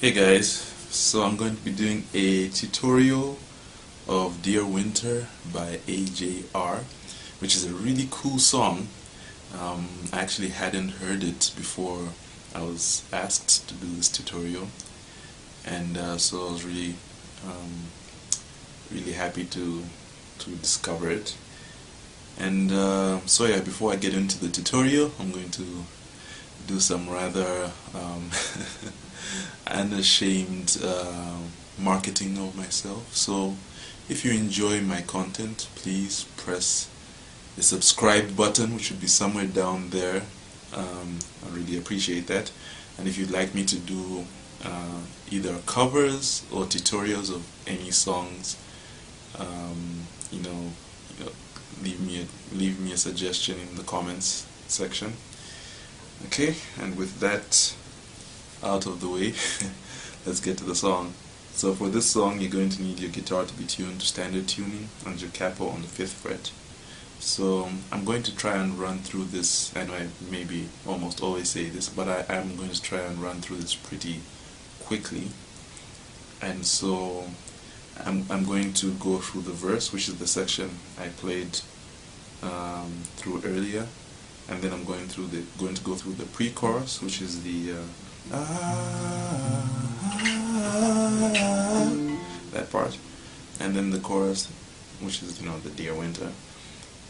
Hey guys, so I'm going to be doing a tutorial of Dear Winter by AJR, which is a really cool song. I actually hadn't heard it before I was asked to do this tutorial, and so I was really happy to discover it. And so yeah, before I get into the tutorial, I'm going to do some rather unashamed marketing of myself. So if you enjoy my content, please press the subscribe button, which should be somewhere down there. I really appreciate that. And if you'd like me to do either covers or tutorials of any songs, you know, leave me a suggestion in the comments section. Okay, and with that out of the way, let's get to the song. So for this song, you're going to need your guitar to be tuned to standard tuning and your capo on the 5th fret. So I'm going to try and run through this. I know I maybe almost always say this, but I am going to try and run through this pretty quickly. And so I'm going to go through the verse, which is the section I played through earlier, and then I'm going to go through the pre-chorus, which is the that part, and then the chorus, which is the Dear Winter,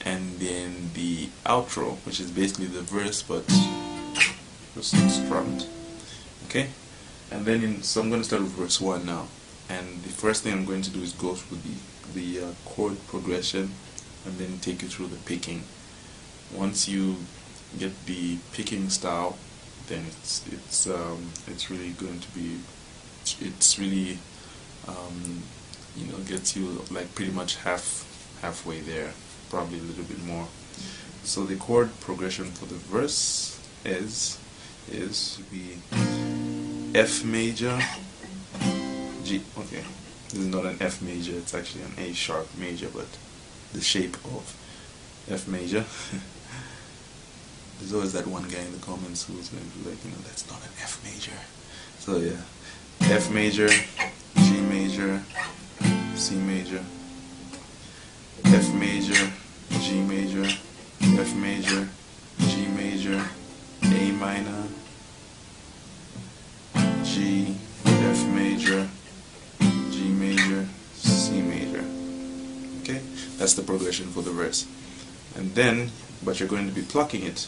and then the outro, which is basically the verse but just strummed. Okay, and then so I'm going to start with verse 1 now, and the first thing I'm going to do is go through the chord progression and then take you through the picking. Once you get the picking style, then it's really going to be, gets you like pretty much halfway there, probably a little bit more. So the chord progression for the verse is be F major, G. Okay, this is not an F major, it's actually an A sharp major, but the shape of F major. There's always that one guy in the comments who's going to be like, that's not an F major. So yeah, F major, G major, C major, F major, G major, F major, G major, A minor, G, F major, G major, C major. Okay, that's the progression for the verse. And then, but you're going to be plucking it.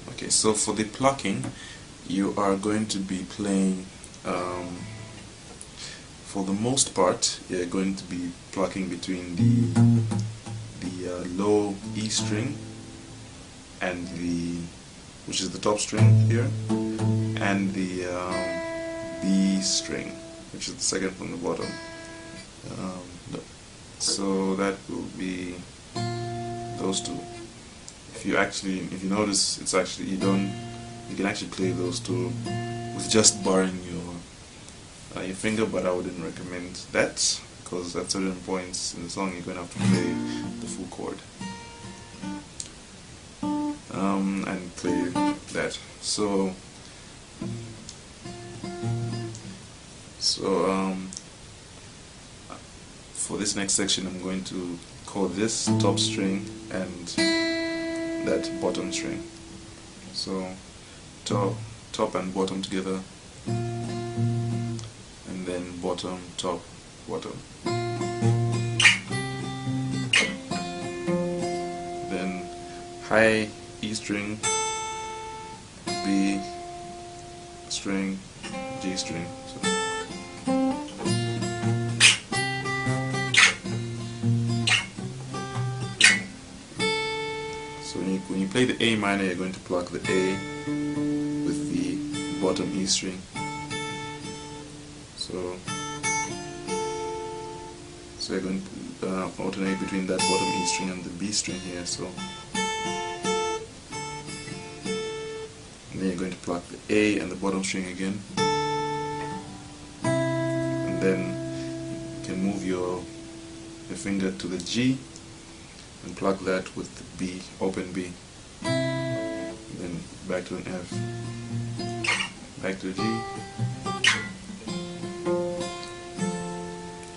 Okay, so for the plucking, you are going to be playing, for the most part, you're going to be plucking between the low E string and which is the top string here, and the B string, which is the second from the bottom. So that will be those two. If you notice, it's actually you can actually play those two with just barring your finger, but I wouldn't recommend that, because at certain points in the song you're going to have to play the full chord and play that. So for this next section, I'm going to call this top string and that bottom string. So top and bottom together, and then bottom, top, bottom. Then high E string, B string, G string. So when you play the A minor, you're going to pluck the A with the bottom E string. So you're going to alternate between that bottom E string and the B string here. So and then you're going to pluck the A and the bottom string again, and then you can move your finger to the G and pluck that with the B, open B, and then back to an F, back to the G.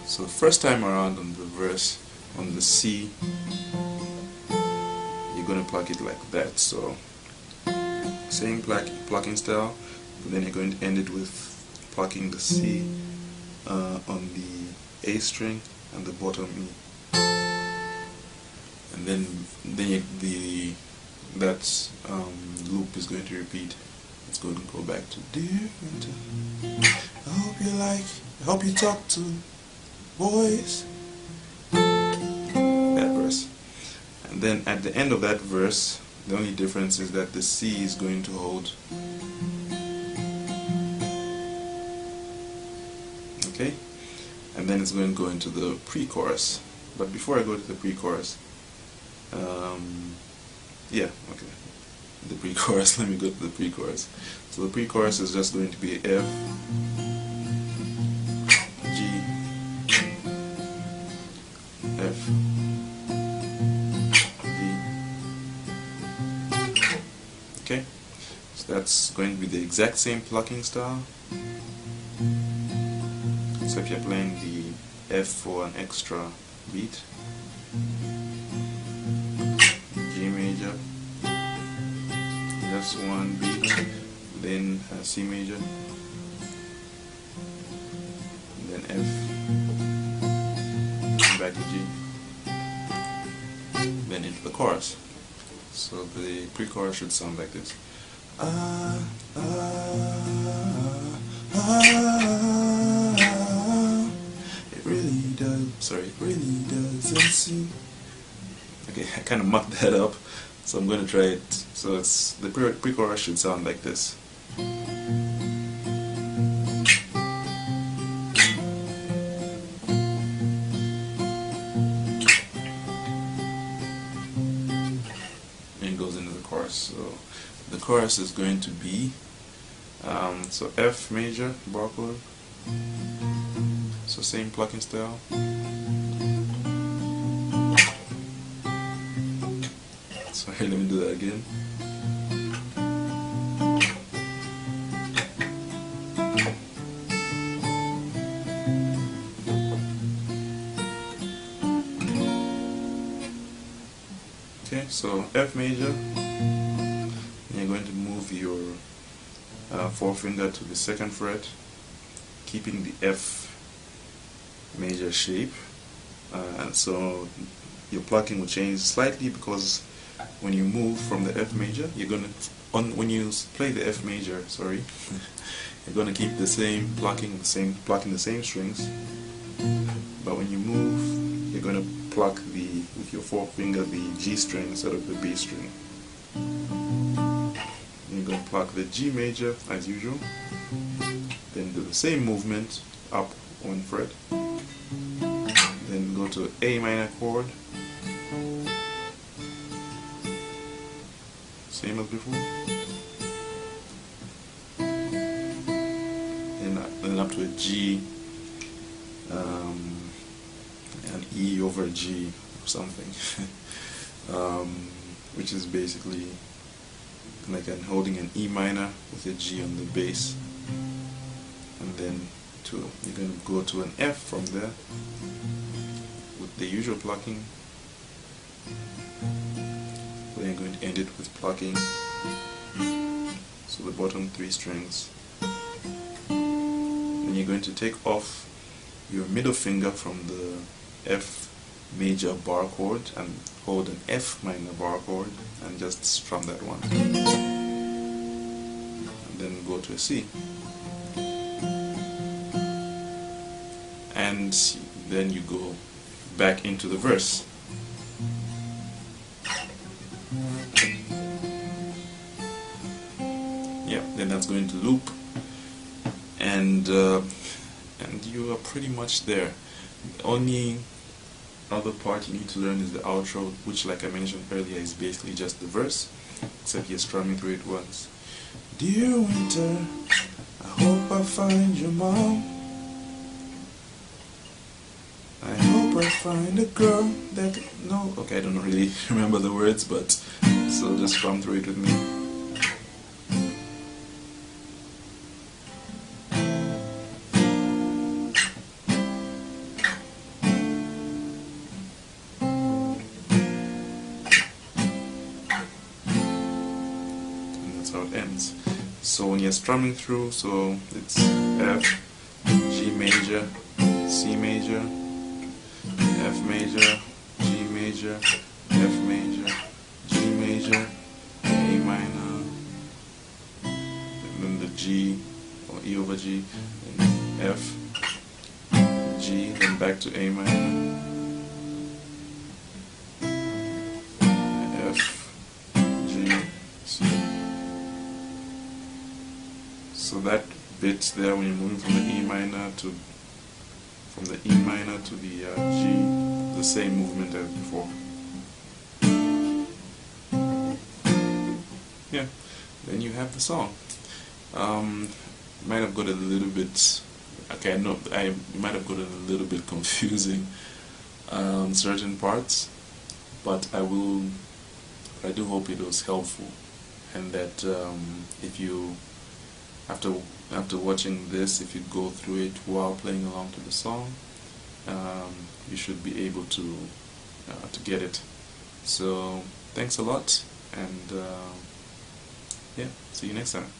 So the first time around on the verse, on the C, you're going to pluck it like that. So same plucking style, but then you're going to end it with plucking the C on the A string and the bottom E, and then that loop is going to repeat. It's going to go back to dear winter, I hope you talk to boys, that verse. And then at the end of that verse, the only difference is that the C is going to hold. Okay? And then it's going to go into the pre-chorus. But before I go to the pre-chorus, the pre-chorus, let me go to the pre-chorus. So the pre-chorus is just going to be F, G, F, G. Okay? So that's going to be the exact same plucking style, except you're playing the F for an extra beat. G major, just one beat, then C major, then F, back to G, then into the chorus. So the pre-chorus should sound like this. It really doesn't seem. Okay, I kind of mucked that up, so I'm going to try it. So it's the pre-chorus should sound like this. And it goes into the chorus. So the chorus is going to be so F major bar chord. So same plucking style. Sorry, let me do that again. Okay, so F major, and you're going to move your forefinger to the second fret, keeping the F major shape, and so your plucking will change slightly because when you move from the F major, you're gonna when you play the F major, sorry, you're gonna keep the same plucking the same strings, but when you move, you're gonna pluck with your forefinger the G string instead of the B string. You're going to pluck the G major as usual, then do the same movement up one fret, then go to A minor chord, same as before, and then up to a G, an E over G or something, which is basically like I'm holding an E minor with a G on the bass, and then you're going to go to an F from there with the usual plucking. Then you're going to end it with plucking, so the bottom three strings. Then you're going to take off your middle finger from the F major bar chord and hold an F minor bar chord and just strum that one, and then go to a C, and then you go back into the verse. Yeah, then that's going to loop, and you are pretty much there. The only other part you need to learn is the outro, which, like I mentioned earlier, is basically just the verse, except you're strumming through it once. Dear winter, I hope I find your mom. I hope I find a girl that... No, okay, I don't really remember the words, but so just come through it with me. How it ends. So when you're strumming through, so it's F, G major, C major, F major, G major, F major, G major, A minor, and then the G or E over G, then F, G, then back to A minor, F, G, C. So that bit there, when you're moving from the E minor to the G, the same movement as before. Yeah, then you have the song. Might have got a little bit. Okay, no, I might have gotten a little bit confusing certain parts, but I do hope it was helpful, and that if you after watching this, if you go through it while playing along to the song, you should be able to get it. So thanks a lot, and yeah, see you next time.